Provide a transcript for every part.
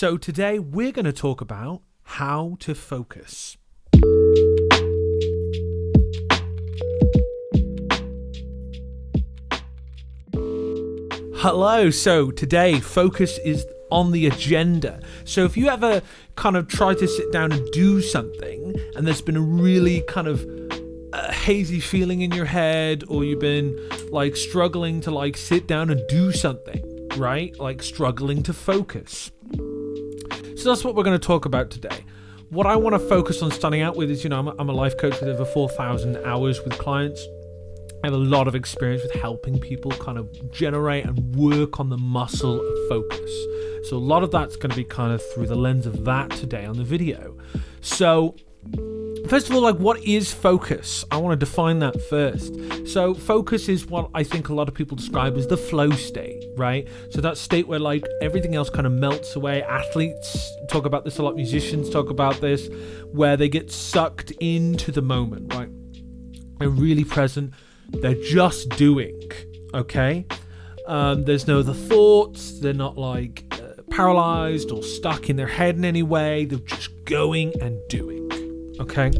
So today we're going to talk about how to focus. Hello, so today focus is on the agenda. So if you ever kind of try to sit down and do something and there's been a really kind of hazy feeling in your head, or you've been like struggling to like sit down and do something, right? Like struggling to focus. So that's what we're going to talk about today. What I want to focus on starting out with is, I'm a life coach with over 4,000 hours with clients. I have a lot of experience with helping people kind of generate and work on the muscle of focus. So a lot of that's going to be kind of through the lens of that today on the video. So first of all, what is focus? I want to define that first. So focus is what I think a lot of people describe as the flow state, right? So that state where everything else kind of melts away. Athletes talk about this a lot. Musicians talk about this, where they get sucked into the moment, right? They're really present. They're just doing, okay? There's no other thoughts. They're not paralyzed or stuck in their head in any way. They're just going and doing, okay?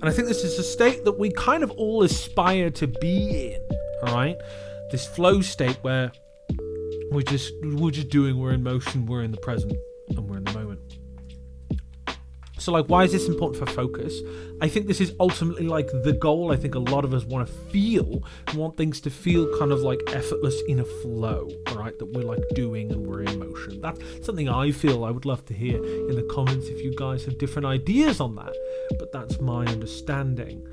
And I think this is a state that we kind of all aspire to be in, all right? This flow state where we're just doing, we're in motion, we're in the present, and we're in the moment. So why is this important for focus? I think this is ultimately the goal. I think a lot of us want things to feel kind of effortless in a flow, all right? That we're doing and we're in motion. That's something I feel. I would love to hear in the comments if you guys have different ideas on that, but that's my understanding.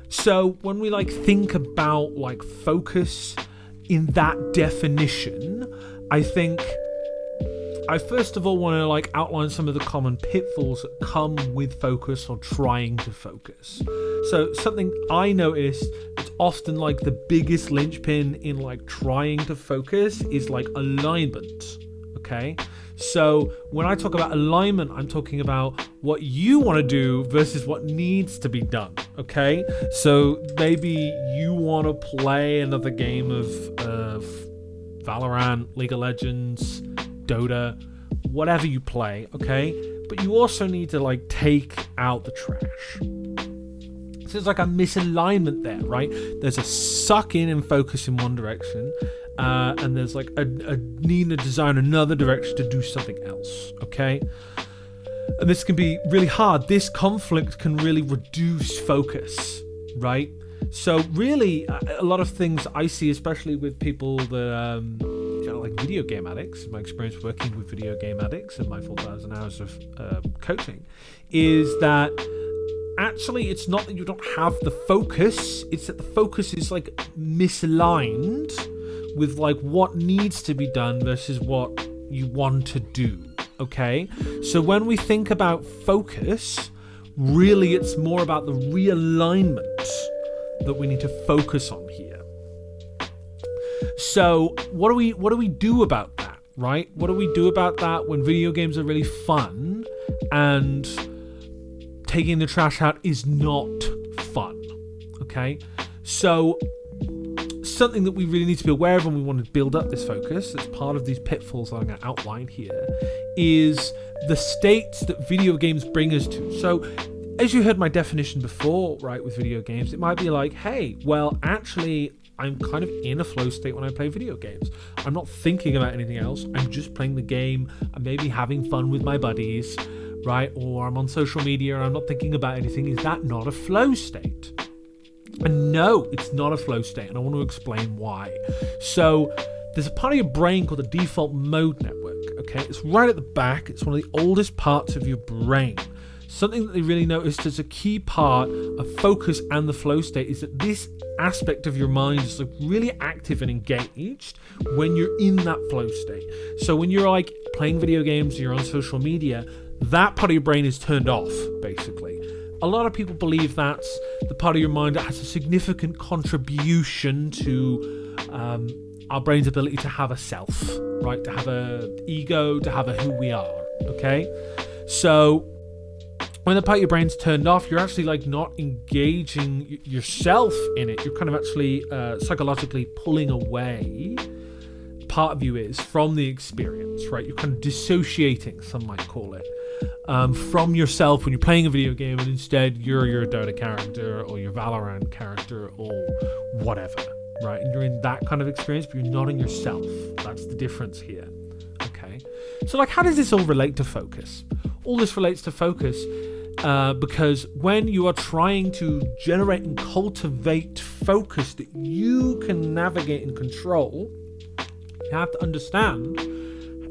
So when we think about focus in that definition, I think I first of all want to outline some of the common pitfalls that come with focus or trying to focus. So something I noticed that's often the biggest linchpin in trying to focus is alignment. Okay? So when I talk about alignment, I'm talking about what you want to do versus what needs to be done. Okay? So maybe you want to play another game of Valorant, League of Legends, Dota, whatever you play, okay? But you also need to take out the trash. So there's a misalignment there, right? There's a suck in and focus in one direction, and there's a need and a desire in another direction to do something else, okay? And this can be really hard. This conflict can really reduce focus, right? So really, a lot of things I see, especially with people that video game addicts, my experience working with video game addicts and my 4,000 hours of coaching, is that actually it's not that you don't have the focus, it's that the focus is misaligned with what needs to be done versus what you want to do, okay? So when we think about focus, really it's more about the realignment that we need to focus on here. So what do we do about that, right? What do we do about that when video games are really fun and taking the trash out is not fun, okay? So something that we really need to be aware of when we want to build up this focus, that's part of these pitfalls I'm going to outline here, is the states that video games bring us to. So as you heard my definition before, right, with video games, it might be hey, well, actually, I'm kind of in a flow state when I play video games. I'm not thinking about anything else. I'm just playing the game. I'm maybe having fun with my buddies, right? Or I'm on social media and I'm not thinking about anything. Is that not a flow state? And no, it's not a flow state. And I want to explain why. So there's a part of your brain called the default mode network, okay? It's right at the back. It's one of the oldest parts of your brain. Something that they really noticed as a key part of focus and the flow state is that this aspect of your mind is really active and engaged when you're in that flow state. So when you're playing video games, you're on social media, that part of your brain is turned off, basically. A lot of people believe that's the part of your mind that has a significant contribution to our brain's ability to have a self, right? To have an ego, to have a who we are, okay? So when the part of your brain's turned off, you're actually not engaging yourself in it. You're kind of actually psychologically pulling away part of you is from the experience, right? You're kind of dissociating, some might call it, from yourself when you're playing a video game, and instead you're your Dota character or your Valorant character or whatever, right? And you're in that kind of experience, but you're not in yourself. That's the difference here. Okay. So like, how does this all relate to focus? All this relates to focus because when you are trying to generate and cultivate focus that you can navigate and control, you have to understand,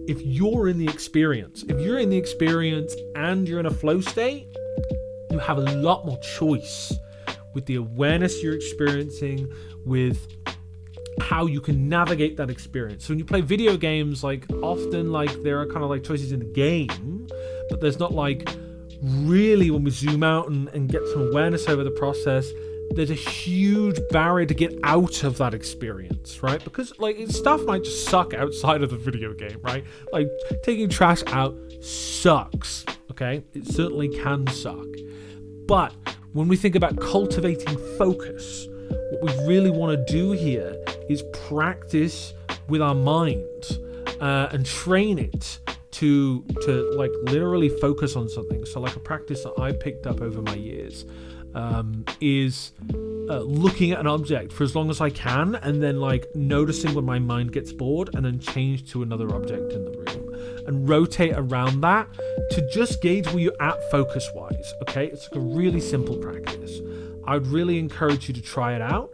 if you're in the experience, and you're in a flow state, you have a lot more choice with the awareness you're experiencing, with how you can navigate that experience. So when you play video games, like often like there are kind of like choices in the game, but there's not like really, when we zoom out and get some awareness over the process, there's a huge barrier to get out of that experience, right? Because like stuff might just suck outside of the video game, right? Like taking trash out sucks, okay? It certainly can suck. But when we think about cultivating focus, what we really want to do here is practice with our mind and train it to like literally focus on something. So like a practice that I picked up over my years is looking at an object for as long as I can, and then like noticing when my mind gets bored, and then change to another object in the room and rotate around that to just gauge where you're at focus wise. Okay, it's like a really simple practice. I would really encourage you to try it out.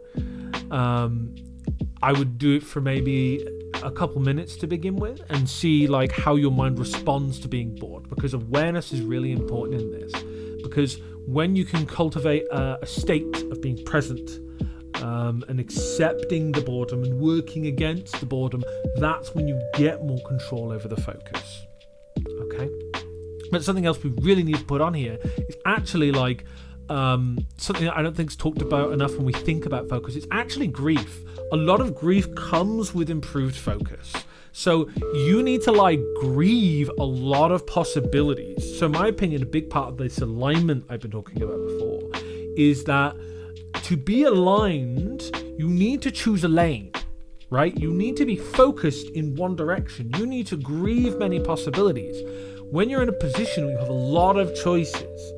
I would do it for maybe a couple minutes to begin with and see like how your mind responds to being bored, because awareness is really important in this. Because when you can cultivate a state of being present and accepting the boredom and working against the boredom, that's when you get more control over the focus. Okay? But something else we really need to put on here is actually like something that I don't think is talked about enough when we think about focus. It's actually grief. A lot of grief comes with improved focus. So you need to like grieve a lot of possibilities. So in my opinion, a big part of this alignment I've been talking about before is that to be aligned, you need to choose a lane, right? You need to be focused in one direction. You need to grieve many possibilities. When you're in a position where you have a lot of choices,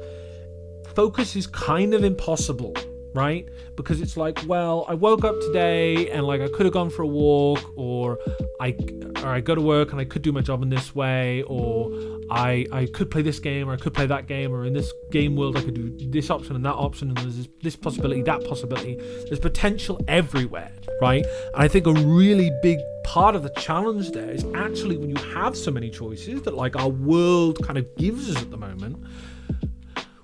focus is kind of impossible, right? Because it's like, well, I woke up today and like I could have gone for a walk, or I go to work and I could do my job in this way, or I could play this game, or I could play that game, or in this game world I could do this option and that option, and there's this possibility, that possibility. There's potential everywhere, right? And I think a really big part of the challenge there is actually when you have so many choices that like our world kind of gives us at the moment,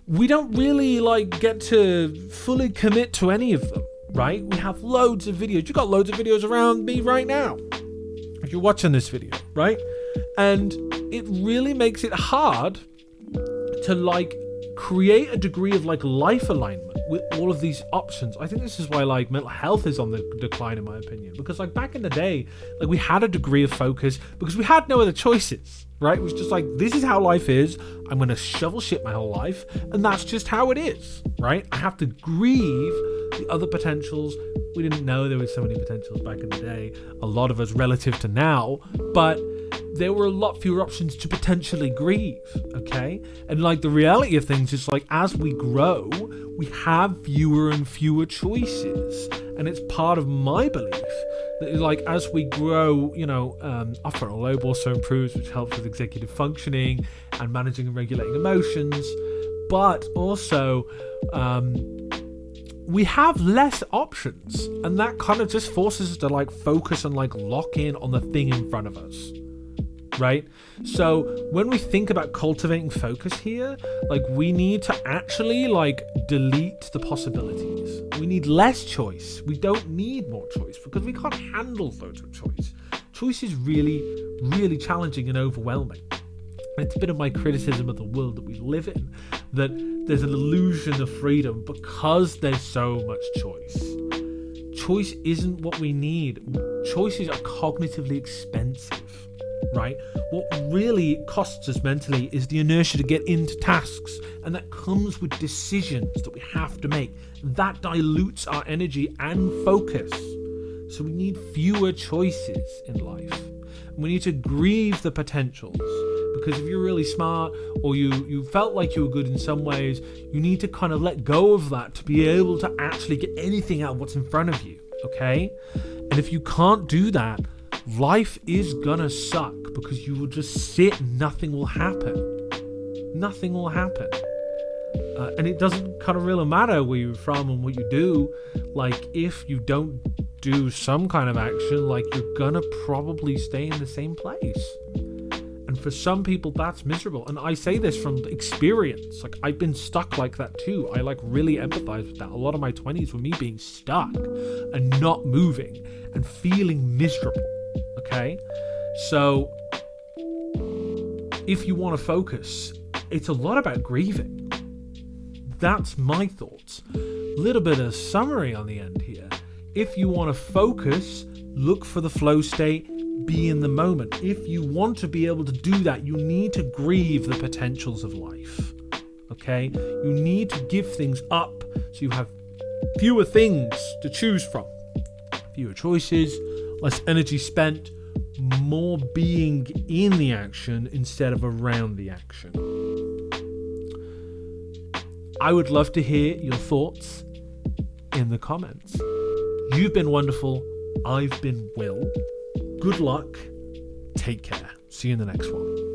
we don't really like get to fully commit to any of them, right? We have loads of videos. You got loads of videos around me right now, if you're watching this video, right? And it really makes it hard to like create a degree of like life alignment with all of these options. I think this is why like mental health is on the decline, in my opinion, because like back in the day, like we had a degree of focus because we had no other choices, right? It was just like, this is how life is. I'm going to shovel shit my whole life, and that's just how it is, right? I have to grieve the other potentials. We didn't know there were so many potentials back in the day, a lot of us relative to now, but there were a lot fewer options to potentially grieve, okay? And like the reality of things is like, as we grow, we have fewer and fewer choices. And it's part of my belief that like, as we grow, you know, our frontal lobe also improves, which helps with executive functioning and managing and regulating emotions. But also, we have less options, and that kind of just forces us to like focus and like lock in on the thing in front of us, right? So when we think about cultivating focus here, like we need to actually like delete the possibilities. We need less choice. We don't need more choice because we can't handle loads of choice. Choice is really, really challenging and overwhelming. It's a bit of my criticism of the world that we live in, that there's an illusion of freedom because there's so much choice. Choice isn't what we need. Choices are cognitively expensive, right? What really costs us mentally is the inertia to get into tasks, and that comes with decisions that we have to make. That dilutes our energy and focus. So we need fewer choices in life. And we need to grieve the potentials. Because if you're really smart, or you felt like you were good in some ways, you need to kind of let go of that to be able to actually get anything out of what's in front of you, okay? And if you can't do that, life is gonna suck, because you will just sit and nothing will happen. Nothing will happen. And it doesn't kind of really matter where you're from and what you do. Like, if you don't do some kind of action, like, you're gonna probably stay in the same place. And for some people, that's miserable. And I say this from experience. Like, I've been stuck like that too. I like really empathize with that. A lot of my 20s were me being stuck and not moving and feeling miserable. Okay? So if you want to focus, it's a lot about grieving. That's my thoughts. Little bit of summary on the end here. If you want to focus, look for the flow state. Be in the moment. If you want to be able to do that, you need to grieve the potentials of life. Okay? You need to give things up so you have fewer things to choose from. Fewer choices, less energy spent, more being in the action instead of around the action. I would love to hear your thoughts in the comments. You've been wonderful. I've been Will. Good luck. Take care. See you in the next one.